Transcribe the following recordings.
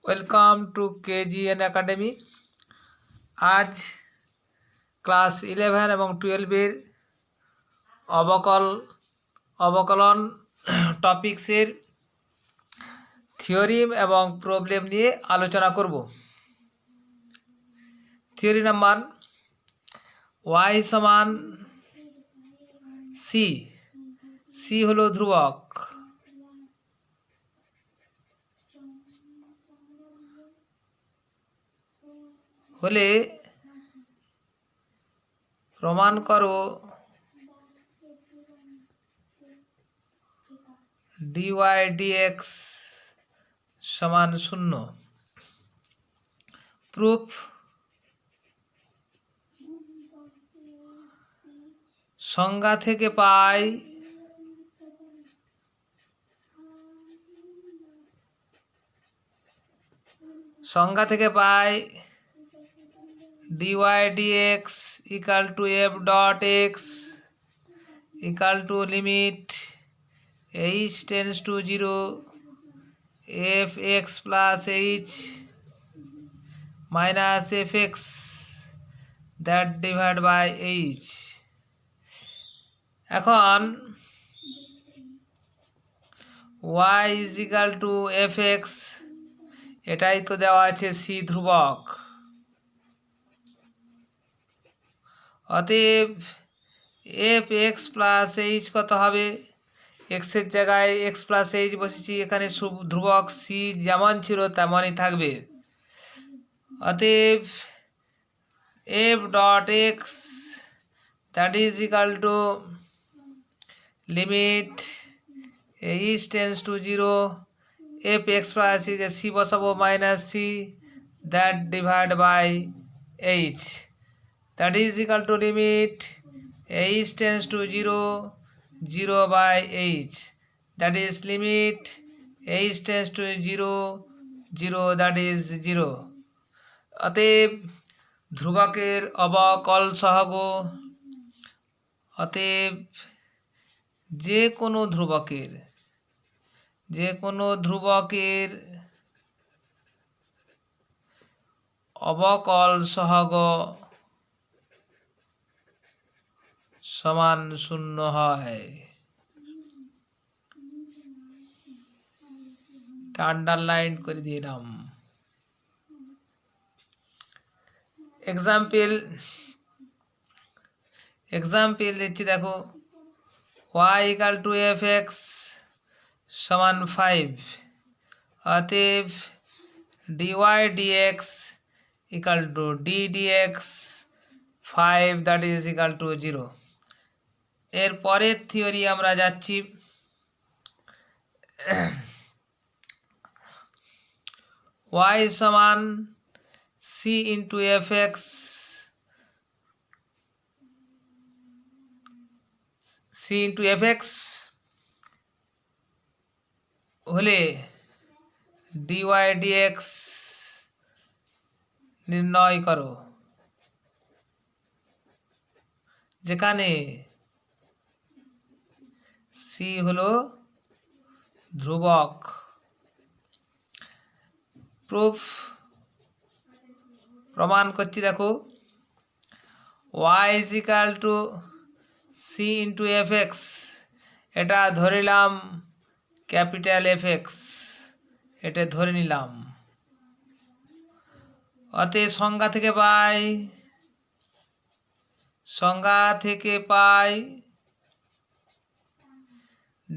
Welcome to KGN academy. আজ class 11 এবং 12-এর অবকলন টপিক্সের থিওরিম এবং প্রবলেম নিয়ে আলোচনা করব। থিওরি নাম্বার y সমান c হলো ধ্রুবক, হলে প্রমাণ করো dy dx সমান 0। প্রুফ: সংজ্ঞা থেকে পাই dy dx equal to f dot x equal to limit h tends to 0 fx plus h minus fx that divided by h। এখন y is equal to fx, এটাই তো দেওয়া আছে c ধ্রুবক। অতএব fx প্লাস h কত হবে? x এর জায়গায় x প্লাস h বসেছি, এখানে ধ্রুবক c যেমন ছিল তেমনই থাকবে। অতএব f dot x that is equal to limit h tends to 0 fx plus c বসাবো minus c that divide by h, that is equal to limit h tends to 0 by h, that is limit h tends to 0 that is 0। অতএব ধ্রুবকের অবকল সহগ, অতএব যে কোনো ধ্রুবকের অবকল সহগ সমান 0 হয়। আন্ডারলাইন করে দিলাম। এক্সাম্পল দিচ্ছি, দেখো y ইকাল টু fx সমান 5, অতএব dy dx equal to d dx 5 that is equal two 0। এর পরের থিওরি আমরা যাচ্ছি। y সমান c ইন্টু fx, হলে dy dx নির্ণয় করো, যেখানে c হলো ধ্রুবক। প্রুফ: প্রমাণ করছি, দেখো y is equal to c into fx, এটা ধরিলাম ক্যাপিটাল fx, এটা ধরে নিলাম। অতএব সংজ্ঞা থেকে পাই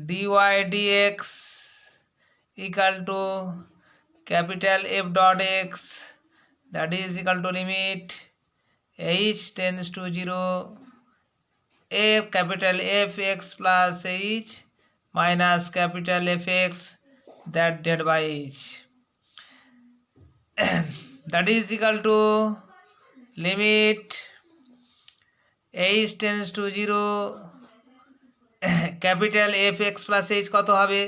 dy dx equal to capital F dot x that is equal to limit h tends to 0 f capital fx plus h minus capital fx that divided by h, that is equal to limit h tends to 0 capital fx plus h কত হবে?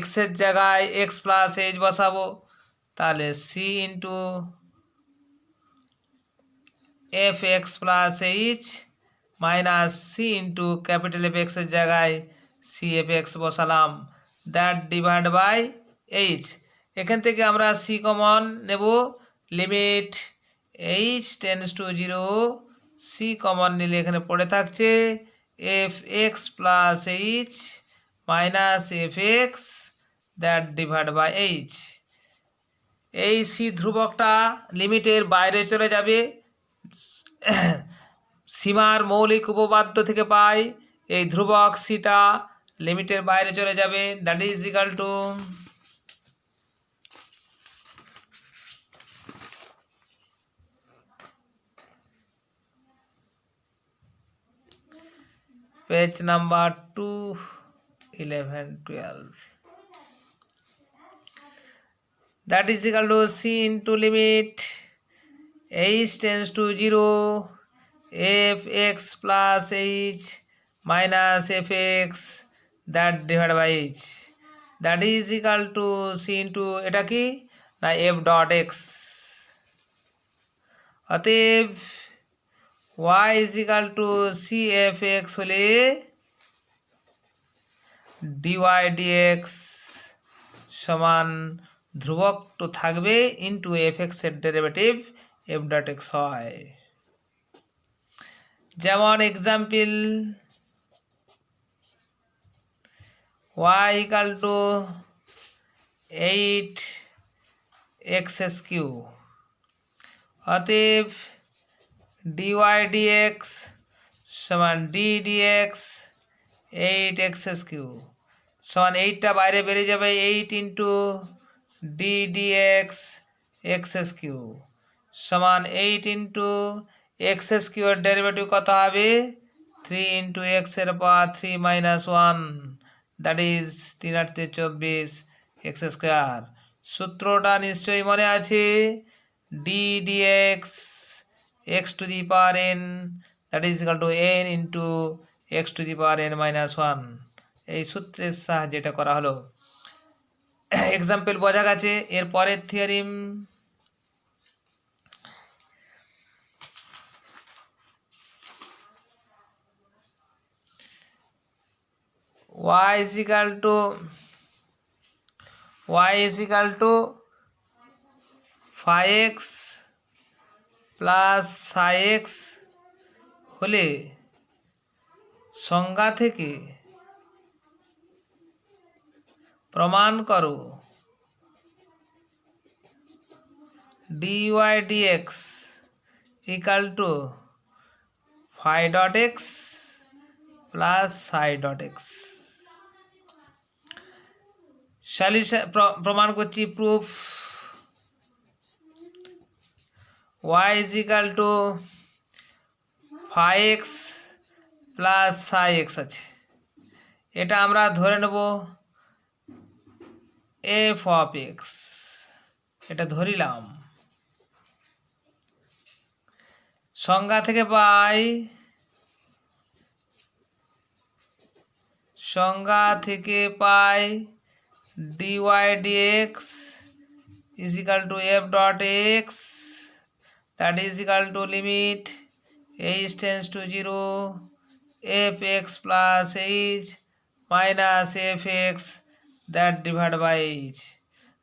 x এর জায়গায় x plus h বসাবো, তাহলে c into fx plus h minus C into capital F এক্সের জায়গায় C F X বসালাম, that divide by H. এখান থেকে আমরা সি কমন নেব, limit H tends to 0, C common নিলে এখানে পড়ে থাকছে F X plus H minus F X that divide by H. এই সি ধ্রুবকটা লিমিটের বাইরে চলে যাবে, সীমার মৌলিক উপপাদ্য থেকে পাই এই ধ্রুবক সিটা লিমিটের বাইরে চলে যাবে, that is equal two page number 2, 11, 12, that is equal to c into limit h tends to 0 f x plus h minus f x that divided by h, that is equal to c into এটা কি না f dot x, অতএব y is equal to c f x হলে dy dx সমান ধ্রুবক তো থাকবে into F x এর ডেরিভেটিভ এফ ডট এক্স হয়। যেমন example y equal two 8x³ অতএব dy dx সমান d dx 8x³ সমান 8টা বাইরে বেরিয়ে যাবে, 8 ইন্টু d dx x³ সমান 8 ইন্টু x³ এর ডেরিভেটিভ কত হবে 3 ইন্টু x এর পাওয়ার 3 মাইনাস 1, দ্যাট ইজ 3 8 24 x²। সূত্রটা নিশ্চয়ই মনে আছে, d dx x two the power n that is equal two n into x two the power n minus 1। এই সূত্রের সাহায্যে এটা করা হলো। এক্সাম্পল বোঝা গেছে। এর পরের theorem y is equal to 5x plus psi x হলে সংজ্ঞা থেকে প্রমাণ করো dy dx equal to phi dot x plus psi dot x। Solution প্রমাণ করছি, proof y is equal to phi x plus psi x আছে, এটা আমরা ধরে নেব f of x, এটা ধরিলাম। সংজ্ঞা থেকে পাই dy dx is equal to f dot x, that is equal to limit h tends to 0 fx plus h minus fx that divided by h,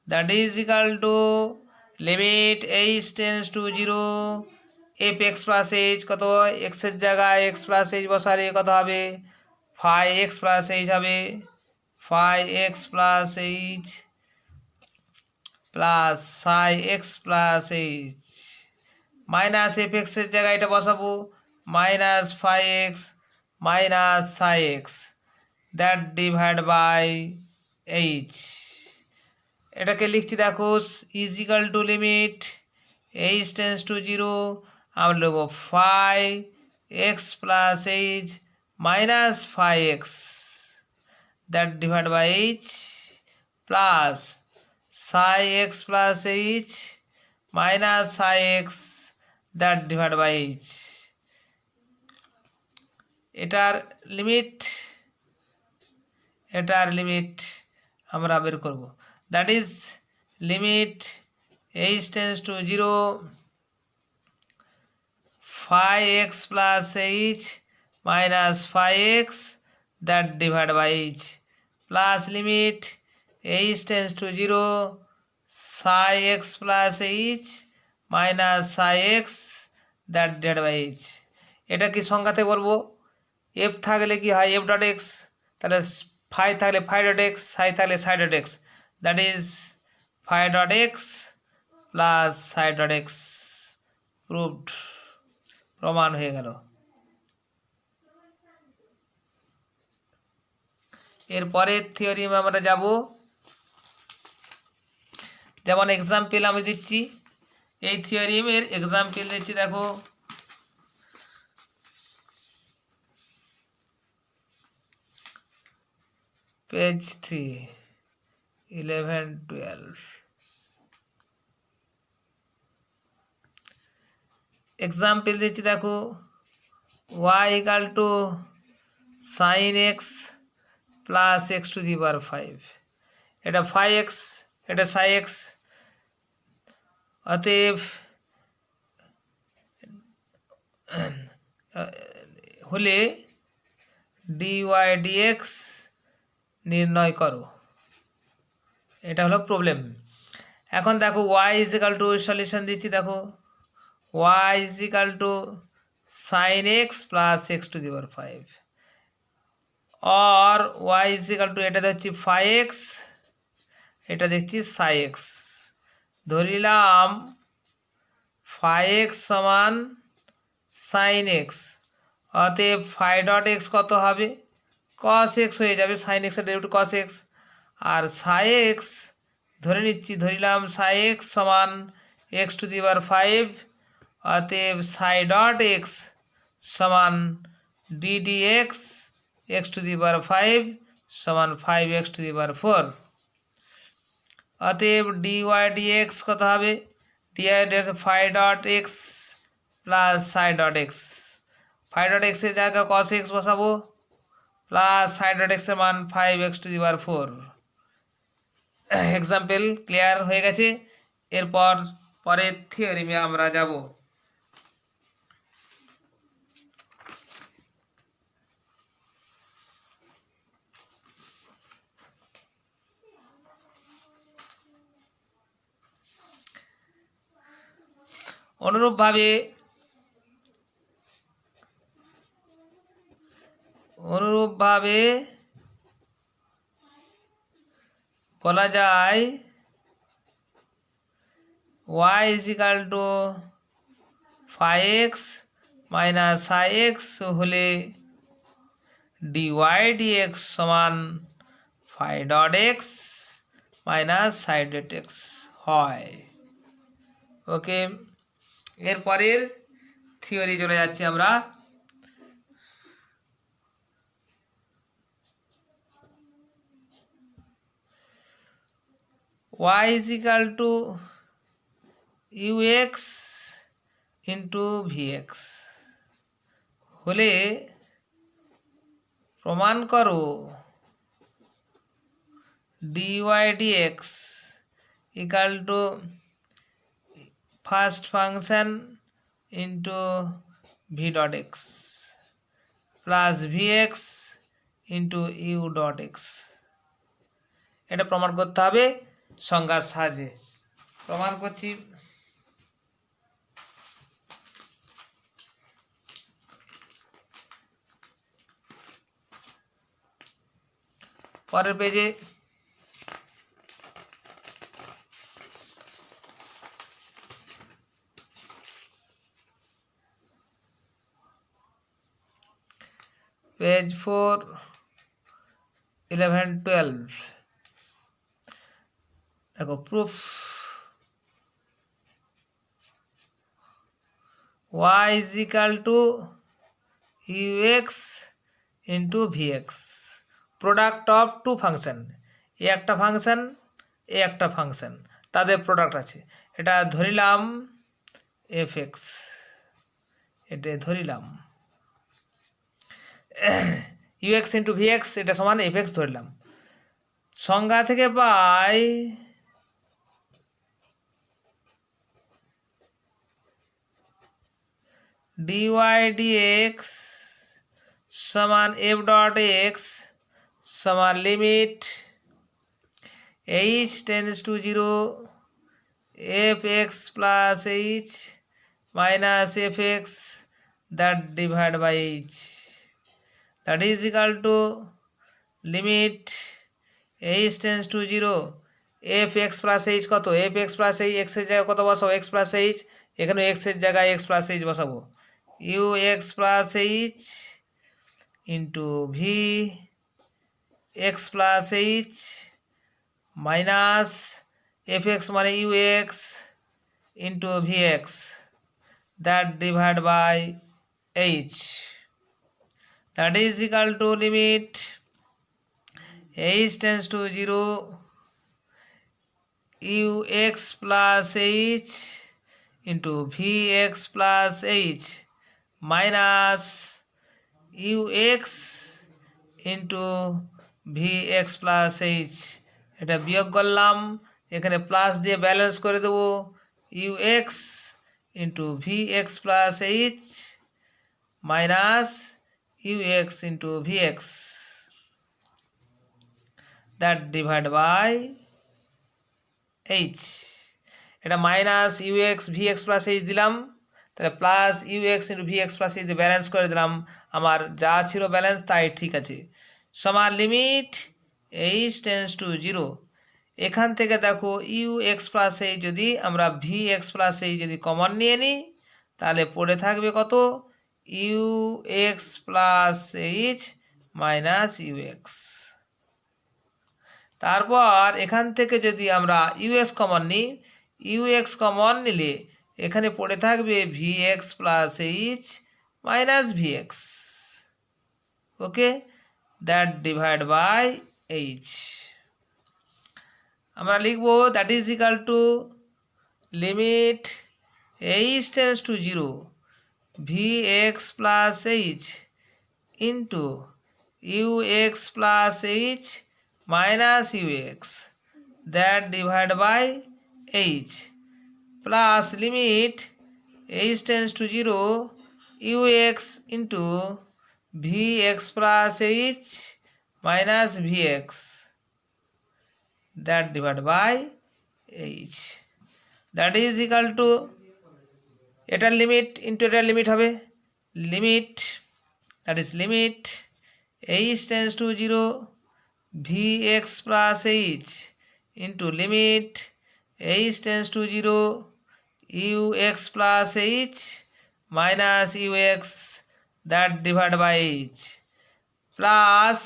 that is equal to limit h tends to 0 fx plus h কত x এর জায়গায় x plus h বসালে কত হবে phi x plus h হবে, phi x plus h plus psi x plus h minus fx এর জায়গায় এটা বসাবো minus phi x minus psi x that divide by h। এটাকে লিখছি দেখো is equal to limit h tends to 0, আমরা লিখব phi x plus h minus phi x that divided by h plus psi x plus h minus psi x that divided by h। এটার limit আমরা বের করব, that is limit h tends to 0 phi x plus h minus phi x that divided by h plus limit h tends to 0 psi x plus h minus psi x that divided by h। এটা কি সংজ্ঞাতে বলবো, F থাকলে কি হয় F dot X, তাহলে phi থাকলে phi dot X, psi থাকলে psi dot X, that is phi dot X plus psi dot X proved, প্রমাণ হয়ে গেল। এরপরের থিওরিম আমরা যাব, যেমন এক্সাম্পল আমি দিচ্ছি, এই থিওরিমের এক্সাম্পল দিচ্ছি, দেখো পেজ 3 11 12 এক্সাম্পল দিচ্ছি, দেখো y equal to sine x plus x to the power 5, এটা ফাই এক্স, এটা সাই এক্স, অতএব হলে dy dx নির্ণয় করো, এটা হলো প্রবলেম। এখন দেখো y is equal to solution দিচ্ছি, দেখো y is equal to sine x plus x to the power 5 और y ইজ ইকাল টু এটা দেখছি ফাই এক্স, এটা দেখছি সাই এক্স, ধরিলাম ফাই এক্স সমান সাইন এক্স, অতএব ফাই ডট এক্স কত হবে কস এক্স হয়ে যাবে, সাইন এক্সের ডেরিভেটিভ কস এক্স, আর সাই এক্স ধরে নিচ্ছি, ধরিলাম সাই এক্স সমান এক্স টু দি পাওয়ার 5, অতএব সাই ডট এক্স সমান d d x x to the power 5 সমান 5 এক্স টু দি পাওয়ার 4, অতএব ডিওয়াই ডিএক্স কত হবে, D Y D X phi dot X plus psi dot X, phi dot এক্সের জায়গায় কস এক্স বসাবো প্লাস সাই ডট এক্সের মান 5 X to the power 4। Example clear হয়ে গেছে। এরপর পরের থিওরিমে আমরা যাব। অনুরূপভাবে বলা যায় y is equal to phi X minus psi X হলে ডিওয়াই ডিএক্স সমান phi dot X minus psi dot X হয়। ওকে, এরপরের থিওরি চলে যাচ্ছি আমরা। y is equal to ux into vx হলে প্রমাণ করো dy dx equal to first function into v dot x plus vx into u dot x। এটা প্রমাণ করতে হবে সংজ্ঞার সাহায্যে। প্রমাণ করছি, পরের পেজে পেজ 4 11 12 দেখো proof y is equal to ux into vx product of two function, এ একটা ফাংশন এ একটা ফাংশন, তাদের প্রোডাক্ট আছে, এটা ধরিলাম এফ এক্স, এটা ধরিলাম ইউএক্স ইন্টু ভিএক্স, এটা সমান এফ এক্স ধরলাম। সংজ্ঞা থেকে পাই dy dx সমান এফ ডট এক্স সমান limit H tends to zero F X plus H minus F X that divide by H that is equal to limit H tends to zero F X plus H কত F X plus H এক্সের জায়গায় কত বসাবো x plus H এখানে এক্সের জায়গায় x plus h বসাবো u x plus H into v x plus H minus F x মানে u x into v x that divide by H that is equal to limit H tends to zero u x plus H into v x plus H minus you x into v x plus h এটা বিয়োগ করলাম এখানে plus দিয়ে balance করে দেবো u x into v x plus H minus you x into v x that divide by h এটা minus you x v x plus h দিলাম তাহলে plus you x into v x plus h দিয়ে balance করে দিলাম আমার যা ছিল balance তাই ঠিক আছে সমান limit H tends to zero এখান থেকে দেখো ইউ এক্স প্লাস এইচ যদি আমরা ভি এক্স প্লাস এইচ যদি কমন নিয়ে নিই তাহলে পড়ে থাকবে কত U x plus H minus you X তারপর এখান থেকে যদি আমরা ইউএক্স কমন নিই ইউএক্স কমন নিলে এখানে পড়ে থাকবে V x plus H minus V X okay that divide by H আমরা লিখবো that is equal to limit H tends to zero V x plus H into U x plus H minus ux that divided by h plus limit h tends to 0 ux into vx plus h minus vx that divided by h that is equal to এটার limit into এটার limit হবে limit that is limit h tends to 0 vx plus h into limit h tends to 0 ux plus h minus ux that divided by h plus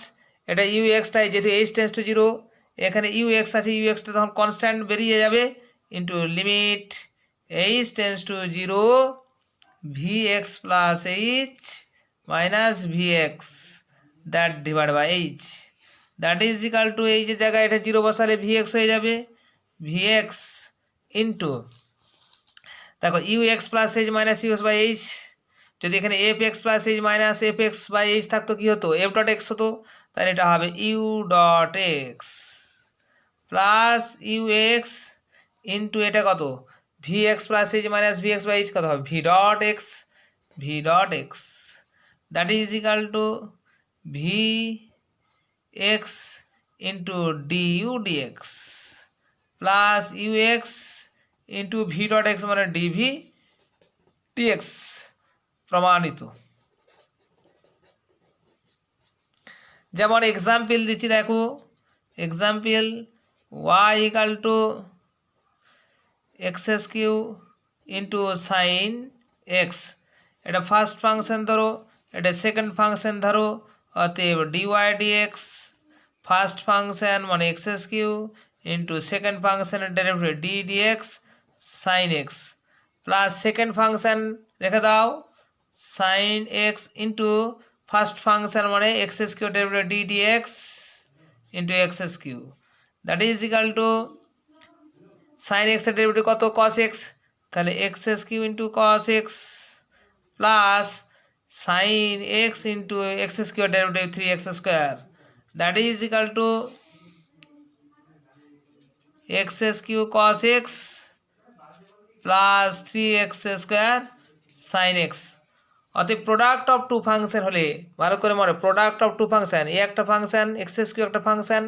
এটা ux টাই যেহেতু h tends to 0 এখানে ux আছে ux টা তখন constant বেরিয়ে যাবে into limit h tends to 0 vx plus h minus vx that divided by h that is equal to এই যে জায়গায় এটা জিরো বসালে ভিএক্স হয়ে যাবে ভিএক্স ইন্টু দেখো U x plus H minus U X by H যদি এখানে F X plus H minus F X by H থাকতো কী হতো এফ ডট এক্স হতো তাহলে এটা হবে U dot X plus you x into এটা কত V x plus H minus V X by H কত হবে V dot X that is equal to V x into du dx plus ux into v dot x মানে dv dx প্রমাণিত যেমন example দিচ্ছি দেখো example y equal to x cube into sin x এটা first function ধরো এটা second function ধরো অতএব dy dx ফার্স্ট ফাংশন মানে এক্স কিউ ইন্টু সেকেন্ড ফাংশনের derivative d dx sine x plus second function রেখে দাও sine x into first function মানে x cube derivative d dx into x cube that is equal to sine এক্সের derivative কত cos x তাহলে x cube into cos x plus sin x into x square derivative 3x square that is equal to x cube cos x plus 3x square sin x অতএব product of two function হলে ভালো করে মনে, product of two function, এ একটা function, x S Q একটা function,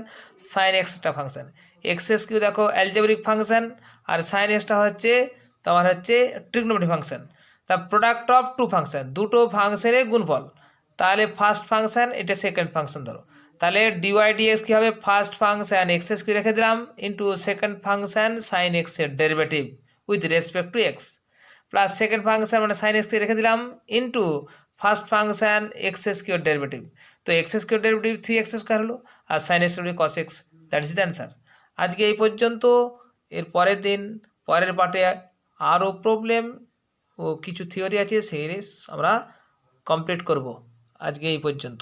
sine X একটা function. X S Q দেখো অ্যালজেব্রিক ফাংশন, আর সাইন এক্সটা হচ্ছে তোমার হচ্ছে ট্রিগনোমেট্রিক ফাংশন। তা প্রোডাক্ট অফ টু ফাংশন, দুটো ফাংশনের গুণফল, তাহলে ফার্স্ট ফাংশন এটা সেকেন্ড ফাংশন ধরো, তাহলে ডিওয়াই ডিএক্স কী হবে, first function x S Q রেখে দিলাম ইন্টু সেকেন্ড ফাংশন সাইন এক্সের derivative with respect to x, plus second function মানে সাইন এক্সকে রেখে দিলাম ইন্টু ফার্স্ট ফাংশন এক্স এস কিউর ডেরিভেটিভ। তো এক্স এস কিউর ডেরিভেটিভ 3x স্কোয়ার হলো, আর sine x cos x, that is the answer. আজকে এই পর্যন্ত। এর পরের দিন পরের পার্টে আরও প্রবলেম ও কিছু থিওরি আছে, সেই আমরা কমপ্লিট করব। আজকে এই পর্যন্ত।